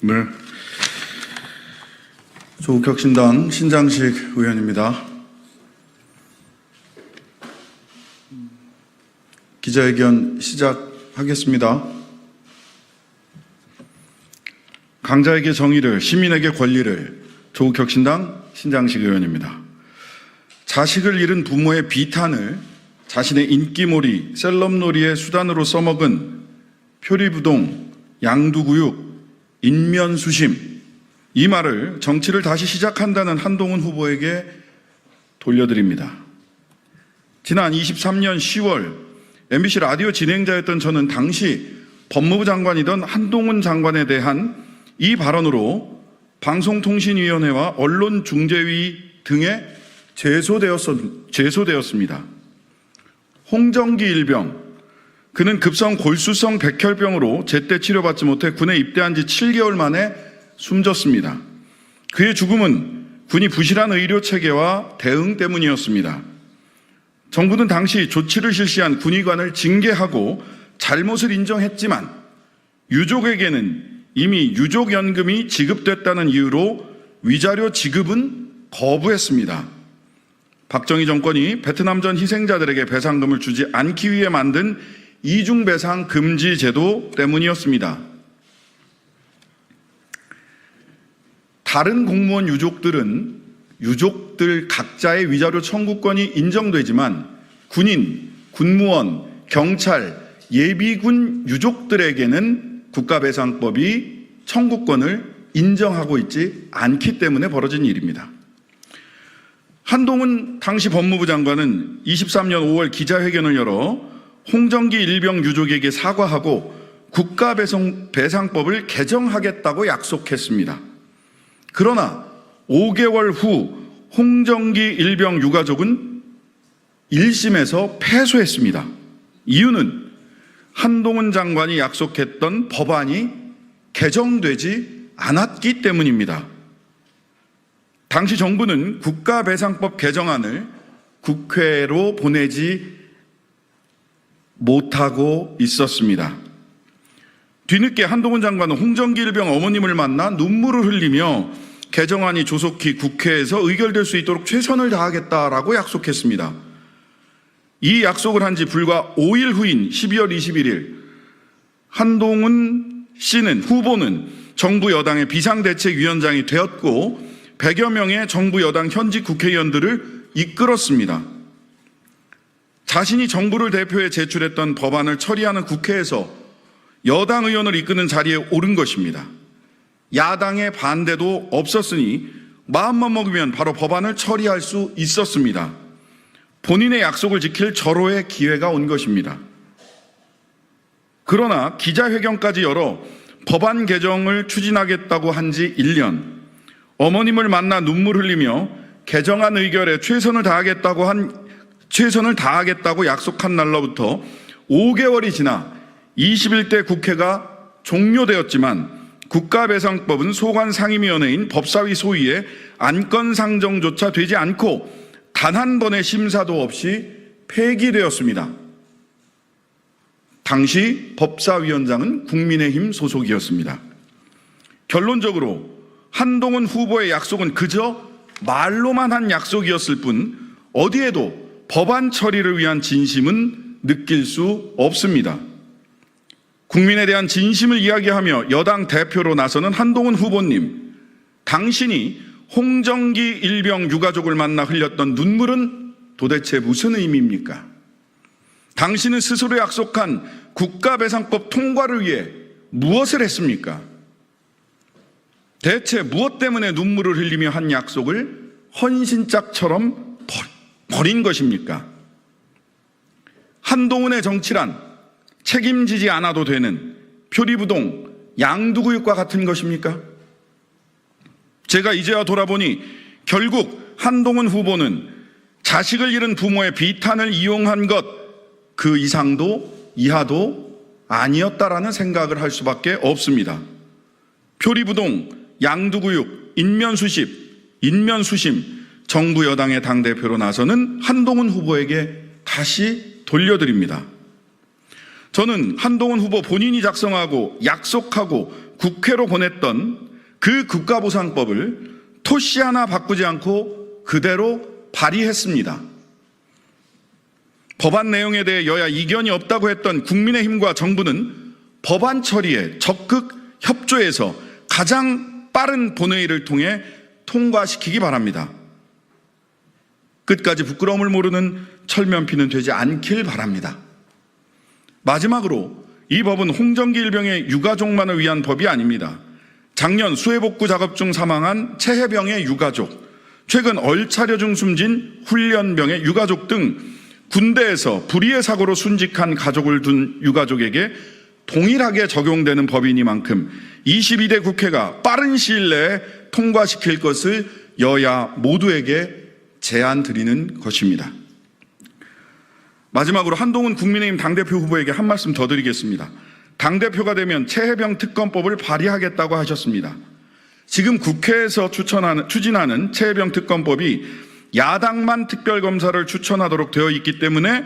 네. 조국혁신당 신장식 의원입니다. 기자회견 시작하겠습니다. 강자에게 정의를, 시민에게 권리를, 조국혁신당 신장식 의원입니다. 자식을 잃은 부모의 비탄을 자신의 인기몰이, 셀럽놀이의 수단으로 써먹은 표리부동, 양두구육, 인면수심, 이 말을 정치를 다시 시작한다는 한동훈 후보에게 돌려드립니다. 지난 23년 10월 MBC 라디오 진행자였던 저는 당시 법무부 장관이던 한동훈 장관에 대한 이 발언으로 방송통신위원회와 언론중재위 등에 제소되었습니다. 홍정기 일병, 그는 급성 골수성 백혈병으로 제때 치료받지 못해 군에 입대한 지 7개월 만에 숨졌습니다. 그의 죽음은 군이 부실한 의료 체계와 대응 때문이었습니다. 정부는 당시 조치를 실시한 군의관을 징계하고 잘못을 인정했지만 유족에게는 이미 유족연금이 지급됐다는 이유로 위자료 지급은 거부했습니다. 박정희 정권이 베트남전 희생자들에게 배상금을 주지 않기 위해 만든 이중배상 금지 제도 때문이었습니다. 다른 공무원 유족들 각자의 위자료 청구권이 인정되지만 군인, 군무원, 경찰, 예비군 유족들에게는 국가배상법이 청구권을 인정하고 있지 않기 때문에 벌어진 일입니다. 한동훈 당시 법무부 장관은 23년 5월 기자회견을 열어 홍정기 일병 유족에게 사과하고 국가배상법을 개정하겠다고 약속했습니다. 그러나 5개월 후 홍정기 일병 유가족은 1심에서 패소했습니다. 이유는 한동훈 장관이 약속했던 법안이 개정되지 않았기 때문입니다. 당시 정부는 국가배상법 개정안을 국회로 보내지 못하고 있었습니다. 뒤늦게 한동훈 장관은 홍정기 일병 어머님을 만나 눈물을 흘리며 개정안이 조속히 국회에서 의결될 수 있도록 최선을 다하겠다라고 약속했습니다. 이 약속을 한 지 불과 5일 후인 12월 21일 한동훈 후보는 정부 여당의 비상대책위원장이 되었고 100여 명의 정부 여당 현직 국회의원들을 이끌었습니다. 자신이 정부를 대표해 제출했던 법안을 처리하는 국회에서 여당 의원을 이끄는 자리에 오른 것입니다. 야당의 반대도 없었으니 마음만 먹으면 바로 법안을 처리할 수 있었습니다. 본인의 약속을 지킬 절호의 기회가 온 것입니다. 그러나 기자회견까지 열어 법안 개정을 추진하겠다고 한 지 1년, 어머님을 만나 눈물 흘리며 개정안 의결에 최선을 다하겠다고 약속한 날로부터 5개월이 지나 21대 국회가 종료되었지만 국가배상법은 소관상임위원회인 법사위 소위의 안건상정조차 되지 않고 단 한 번의 심사도 없이 폐기되었습니다. 당시 법사위원장은 국민의힘 소속이었습니다. 결론적으로 한동훈 후보의 약속은 그저 말로만 한 약속이었을 뿐 어디에도 법안 처리를 위한 진심은 느낄 수 없습니다. 국민에 대한 진심을 이야기하며 여당 대표로 나서는 한동훈 후보님, 당신이 홍정기 일병 유가족을 만나 흘렸던 눈물은 도대체 무슨 의미입니까? 당신은 스스로 약속한 국가배상법 통과를 위해 무엇을 했습니까? 대체 무엇 때문에 눈물을 흘리며 한 약속을 헌신짝처럼 버린 것입니까? 한동훈의 정치란 책임지지 않아도 되는 표리부동, 양두구육과 같은 것입니까? 제가 이제야 돌아보니 결국 한동훈 후보는 자식을 잃은 부모의 비탄을 이용한 것, 그 이상도 이하도 아니었다라는 생각을 할 수밖에 없습니다. 표리부동, 양두구육, 인면수심, 정부 여당의 당대표로 나서는 한동훈 후보에게 다시 돌려드립니다. 저는 한동훈 후보 본인이 작성하고 약속하고 국회로 보냈던 그 국가보상법을 토시 하나 바꾸지 않고 그대로 발의했습니다. 법안 내용에 대해 여야 이견이 없다고 했던 국민의힘과 정부는 법안 처리에 적극 협조해서 가장 빠른 본회의를 통해 통과시키기 바랍니다. 끝까지 부끄러움을 모르는 철면피는 되지 않길 바랍니다. 마지막으로 이 법은 홍정기 일병의 유가족만을 위한 법이 아닙니다. 작년 수해복구 작업 중 사망한 체해병의 유가족, 최근 얼차려 중 숨진 훈련병의 유가족 등 군대에서 불의의 사고로 순직한 가족을 둔 유가족에게 동일하게 적용되는 법이니만큼 22대 국회가 빠른 시일 내에 통과시킬 것을 여야 모두에게 제안드리는 것입니다. 마지막으로 한동훈 국민의힘 당대표 후보에게 한 말씀 더 드리겠습니다. 당대표가 되면 체해병 특검법을 발의하겠다고 하셨습니다. 지금 국회에서 추진하는 체해병 특검법이 야당만 특별검사를 추천하도록 되어 있기 때문에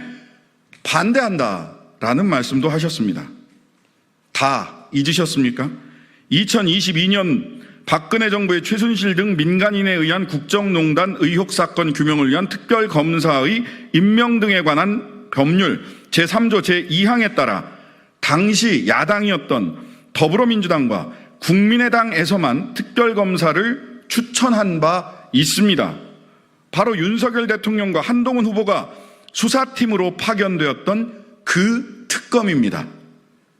반대한다라는 말씀도 하셨습니다. 다 잊으셨습니까? 2022년 박근혜 정부의 최순실 등 민간인에 의한 국정농단 의혹 사건 규명을 위한 특별검사의 임명 등에 관한 법률 제3조 제2항에 따라 당시 야당이었던 더불어민주당과 국민의당에서만 특별검사를 추천한 바 있습니다. 바로 윤석열 대통령과 한동훈 후보가 수사팀으로 파견되었던 그 특검입니다.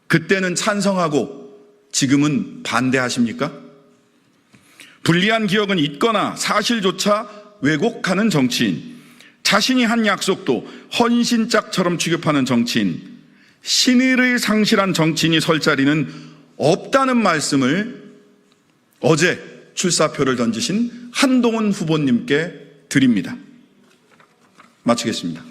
그때는 찬성하고 지금은 반대하십니까? 불리한 기억은 잊거나 사실조차 왜곡하는 정치인, 자신이 한 약속도 헌신짝처럼 취급하는 정치인, 신의를 상실한 정치인이 설 자리는 없다는 말씀을 어제 출사표를 던지신 한동훈 후보님께 드립니다. 마치겠습니다.